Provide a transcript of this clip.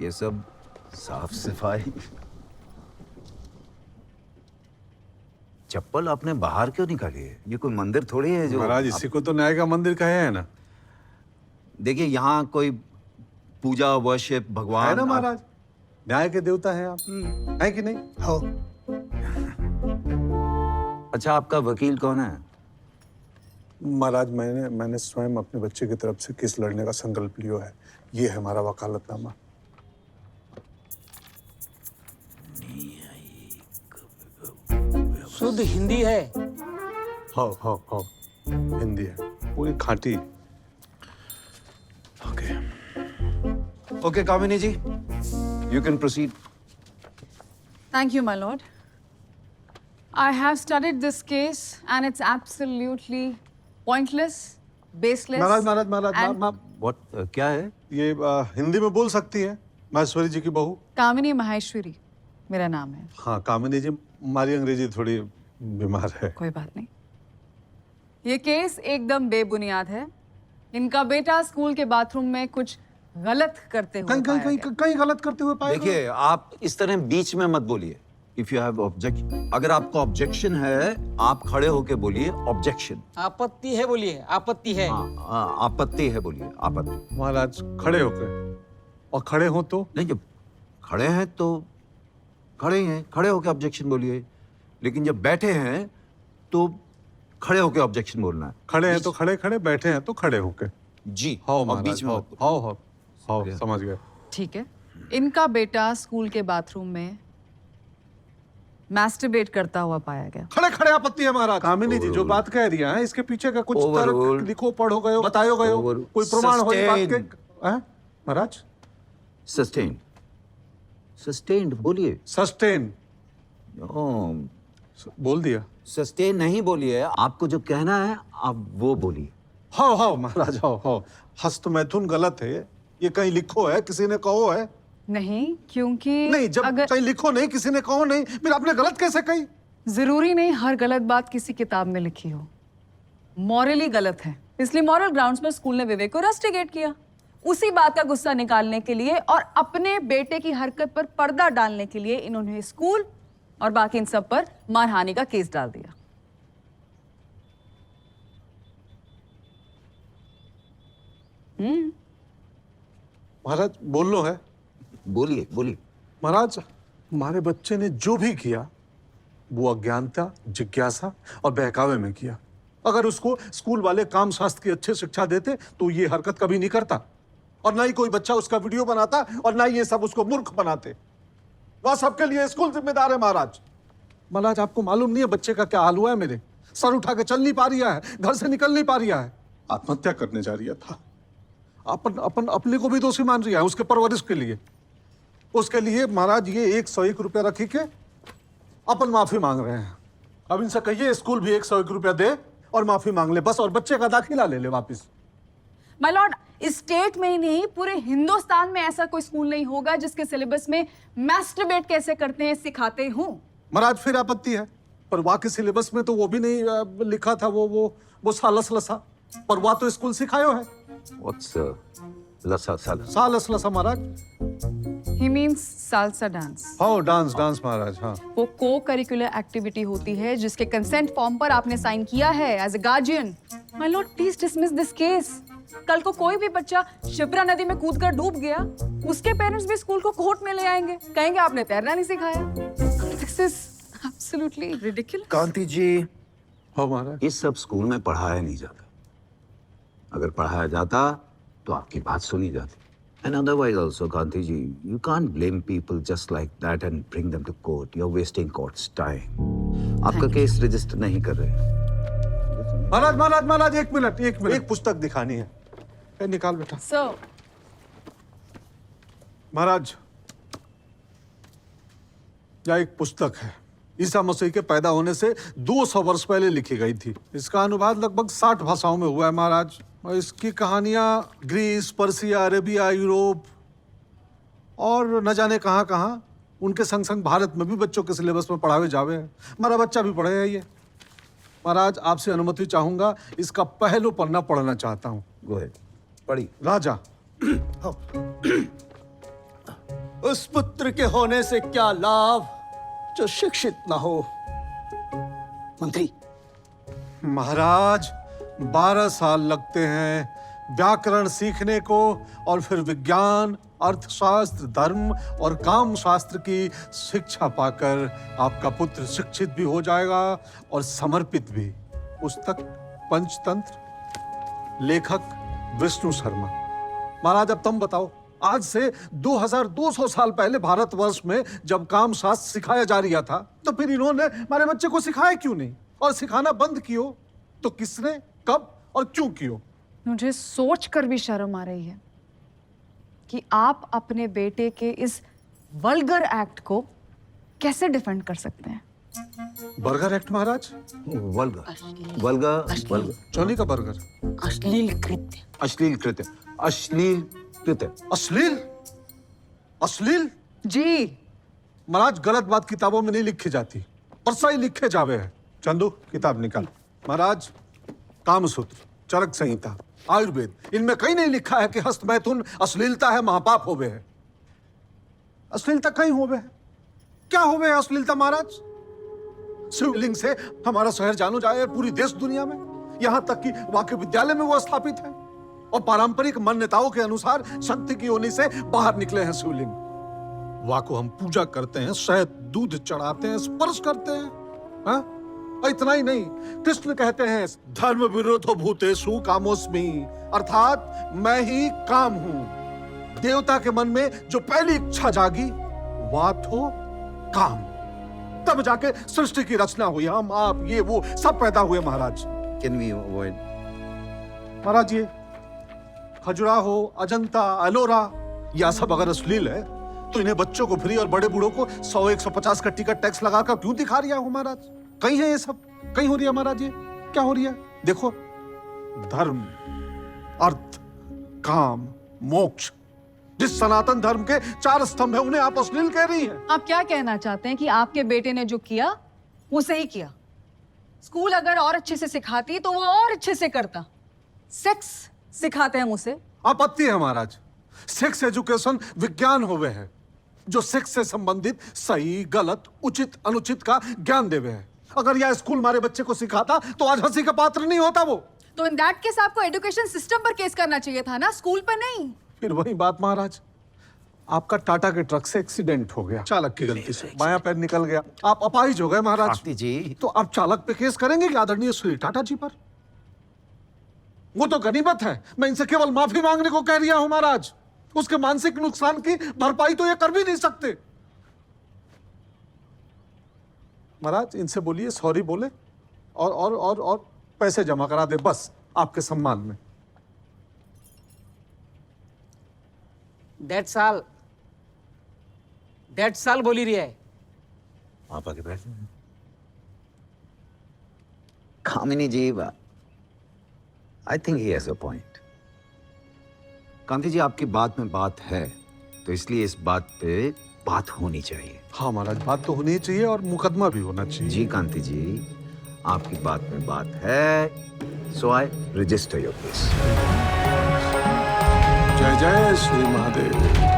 ये सब साफ सफाई। चप्पल आपने बाहर क्यों निकाली है? ये कोई मंदिर थोड़ी है जो महाराज इसी को तो न्याय का मंदिर कहे है ना। देखिए यहाँ कोई पूजा वर्शिप भगवान है ना महाराज, न्याय के देवता हैं आप, है कि नहीं? हो अच्छा आपका वकील कौन है? महाराज मैंने स्वयं अपने बच्चे की तरफ से केस लड़ने का संकल्प लिया है। ये है हमारा वकालतनामा। शुद्ध हिंदी है। हाँ हिंदी है, पूरी खाटी। Okay okay Kamini ji, you can proceed. Thank you, my lord. I have studied this case and it's absolutely pointless, baseless. Maharaj and what क्या है? ये हिंदी में बोल सकती है माहेश्वरी जी की बहू? कामिनी माहेश्वरी मेरा नाम है। हाँ कामिनी जी, हमारी अंग्रेजी थोड़ी बीमार है। कोई बात नहीं। ये केस एकदम बेबुनियाद है। इनका बेटा स्कूल के बाथरूम में कुछ गलत करते हुए पाया गया। कहीं गलत करते हुए पाए? देखिए आप इस तरह बीच में मत बोलिए। इफ यू हैव ऑब्जेक्शन, अगर आपको ऑब्जेक्शन है आप खड़े होके बोलिए ऑब्जेक्शन। आपत्ति है बोलिए, आपत्ति है। हाँ आपत्ति है बोलिए आपत्ति। महाराज खड़े होकर, और खड़े हो तो नहीं, जब खड़े हैं तो खड़े ही हैं, खड़े होके ऑब्जेक्शन बोलिए। लेकिन जब बैठे हैं तो खड़े होके ऑब्जेक्शन बोलना है। खड़े हैं तो खड़े खड़े, बैठे हैं तो खड़े होके। जी हाँ और महाराज, बीच में मत बोलिए। हाँ समझ गए। ठीक है। इनका बेटा स्कूल के बाथरूम में मैस्टरबेट करता हुआ पाया गया। खड़े खड़े आपत्ति है महाराज। कामिनी जी जो बात कह रही है इसके पीछे का कुछ तर्क लिखो, पढ़ो गए, बतायो गए, कोई प्रमाण हो इस बात के? हैं महाराज? सस्टेन, सस्टेन्ड बोलिए। सस्टेन बोल दिया। सस्टेन नहीं बोलिए, आपको जो कहना है आप वो बोलिए। हाँ महाराज, हाँ हस्त मैथुन गलत है। ये कहीं लिखो है, किसी ने कहो है? नहीं, क्योंकि नहीं, जब अगर कहीं लिखो नहीं, किसी ने कहो नहीं, फिर आपने गलत कैसे कही? जरूरी नहीं हर गलत बात किसी किताब में लिखी हो। मॉरली गलत है, इसलिए मॉरल ग्राउंड्स पर स्कूल ने विवेक को रस्टिकेट किया। उसी बात का गुस्सा निकालने के लिए और अपने बेटे की हरकत पर पर्दा डालने के लिए इन्होंने स्कूल और बाकी इन सब पर मारहानि का केस डाल दिया। महाराज बोल लो है। बोलिए बोलिए। महाराज हमारे बच्चे ने जो भी किया वो अज्ञानता, जिज्ञासा और बहकावे में किया। अगर उसको स्कूल वाले काम शास्त्र की अच्छी शिक्षा देते तो ये हरकत कभी नहीं करता, और ना ही कोई बच्चा उसका वीडियो बनाता, और ना ही ये सब उसको मूर्ख बनाते। वह सबके लिए स्कूल जिम्मेदार है महाराज। महाराज आपको मालूम नहीं है बच्चे का क्या हाल हुआ है? मेरे सर उठा के चल नहीं पा रहा है, घर से निकल नहीं पा रहा है, आत्महत्या करने जा रहा था। अपन अपने को भी दोषी मान रहा है उसके परवरिश के लिए। उसके लिए महाराज ये 101 रुपया रखी के अपन माफी मांग रहे हैं। अब इनसे कहिए स्कूल भी 101 रुपया दे और माफी मांग ले बस, और बच्चे का दाखिला ले ले वापिस। माय लॉर्ड, इस स्टेट में ही नहीं पूरे हिंदुस्तान में ऐसा कोई स्कूल नहीं होगा जिसके सिलेबस में मैस्टरबेट कैसे करते हैं सिखाते हूं। महाराज फिर आपत्ति है, पर वहां के सिलेबस में तो वो भी नहीं लिखा था। वो सालस लसा, पर वहां तो स्कूल सिखायो है। What's लसा साला? सालस लसा महाराज। ही मींस सालसा डांस। हाँ डांस महाराज। हाँ वो को करिकुलर एक्टिविटी होती है जिसके कंसेंट फॉर्म पर आपने साइन किया है as a guardian. My lord please dismiss this case. कल को कोई भी बच्चा शिप्रा नदी में कूदकर डूब गया, उसके पेरेंट्स भी स्कूल को कोर्ट में ले आएंगे, कहेंगे आपने तैरना नहीं सिखाया। This is absolutely ridiculous. Kanti ji, हाँ महाराज। इस सब स्कूल में पढ़ाया नहीं जाता। अगर पढ़ाया जाता तो आपकी बात सुनी जाती। And otherwise also, Kanti ji, you can't blame people just like that and bring them to court. You're wasting court's time. आपका केस रजिस्टर नहीं कर रहे। महाराज एक मिनट। एक पुस्तक दिखानी है। निकाल बेटा। सर महाराज यह एक पुस्तक है, ईसा मसीह के पैदा होने से 200 वर्ष पहले लिखी गई थी। इसका अनुवाद लगभग 60 भाषाओं में हुआ है महाराज। और इसकी कहानियां ग्रीस, पर्सिया, अरेबिया, यूरोप और न जाने कहाँ उनके संग संग भारत में भी बच्चों के सिलेबस में पढ़ावे जावे हैं। हमारा बच्चा भी पढ़े है ये। महाराज आपसे अनुमति चाहूंगा, इसका पहला पन्ना पढ़ना चाहता हूँ। Go ahead. पढ़ी। राजा उस पुत्र के होने से क्या लाभ जो शिक्षित ना हो। मंत्री, महाराज 12 साल लगते हैं व्याकरण सीखने को, और फिर विज्ञान, अर्थशास्त्र, धर्म और काम शास्त्र की शिक्षा पाकर आपका पुत्र शिक्षित भी हो जाएगा और समर्पित भी। पुस्तक पंचतंत्र, लेखक विष्णु शर्मा। महाराज अब तुम बताओ, आज से 2200 साल पहले भारतवर्ष में जब काम शास्त्र सिखाया जा रहा था, तो फिर इन्होंने हमारे बच्चे को सिखाया क्यों नहीं, और सिखाना बंद क्यों? तो किसने, कब और क्यों किया? मुझे सोच कर भी शर्म आ रही है कि आप अपने बेटे के इस वल्गर एक्ट को कैसे डिफेंड कर सकते हैं। बर्गर एक्ट महाराज? वल्गर वल्गर चौनी का बर्गर? अश्लील कृत्य। अश्लील कृत्य, अश्लील कृत्य। अश्लील? अश्लील? जी। महाराज गलत बात किताबों में नहीं लिखी जाती, पर सही लिखे जावे है। चंदू किताब निकाल। महाराज कामसूत्र, चरक संहिता, आयुर्वेद, इनमें कहीं नहीं लिखा है कि हस्त मैथुन अश्लीलता है, महापाप होवे है। अश्लीलता कहीं होवे है? क्या होवे है अश्लीलता महाराज? शिवलिंग से हमारा शहर जानो जाए पूरी देश दुनिया में, यहां तक कि वहां के विद्यालय में वो स्थापित है, और पारंपरिक मान्यताओं के अनुसार शक्ति की योनि से बाहर निकले हैं शिवलिंग। वहां को हम पूजा करते हैं, शहद दूध चढ़ाते हैं, स्पर्श करते हैं। हाँ? और इतना ही नहीं, कृष्ण कहते हैं धर्म विरोधो भूतेषु कामोस्मि, अर्थात मैं ही काम हूं। देवता के मन में जो पहली इच्छा जागी वह तो काम, तब जाके सृष्टि की रचना हुई। हम, आप, ये वो सब पैदा हुए महाराज। Can we avoid? महाराज ये खजुराहो, अजंता, एलोरा, यह सब अगर अश्लील है तो इन्हें बच्चों को फ्री और बड़े बूढ़ों को 100-150 का टिकट टैक्स लगाकर क्यों दिखा रहा हो महाराज? कहीं है ये सब? कहीं हो रही है महाराज? ये क्या हो रही है? देखो, धर्म, अर्थ, काम, मोक्ष, जिस सनातन धर्म के 4 स्तंभ है, उन्हें आप अश्लील कह रही हैं। आप क्या कहना चाहते हैं कि आपके बेटे ने जो किया वो सही किया? स्कूल अगर और अच्छे से सिखाती तो वो और अच्छे से करता। सेक्स सिखाते हैं उसे। आपत्ति है महाराज। सेक्स एजुकेशन विज्ञान होवे है, जो सेक्स से संबंधित सही, गलत, उचित, अनुचित का ज्ञान देवे है। अगर यह स्कूल हमारे बच्चे को सिखाता तो आज हंसी का पात्र नहीं होता वो। तो इन दैट केस आपको एजुकेशन सिस्टम पर केस करना चाहिए था ना, स्कूल पर नहीं। फिर वही बात महाराज, आपका टाटा के ट्रक से एक्सीडेंट हो गया, चालक की गलती से बायां पैर निकल गया, आप अपाहिज हो गए महाराज। भारती जी, तो आप चालक पे केस करेंगे कि आदरणीय श्री टाटा जी पर? वो तो गनीमत है, मैं इनसे केवल माफी मांगने को कह रहा हूं महाराज। उसके मानसिक नुकसान की भरपाई तो ये कर भी नहीं सकते। महाराज इनसे बोलिए सॉरी बोले और पैसे जमा करा दे, बस आपके सम्मान में। That's all बोली रही है। आप आगे बैठ। Kamini ji, I think he has a point. Kanti ji, आपकी बात में बात है, तो इसलिए इस बात पे बात होनी चाहिए। हाँ महाराज, बात तो होनी चाहिए और मुकदमा भी होना चाहिए। जी कांति जी, आपकी बात में बात है, सो आई रजिस्टर योर केस। जय जय श्री महादेव।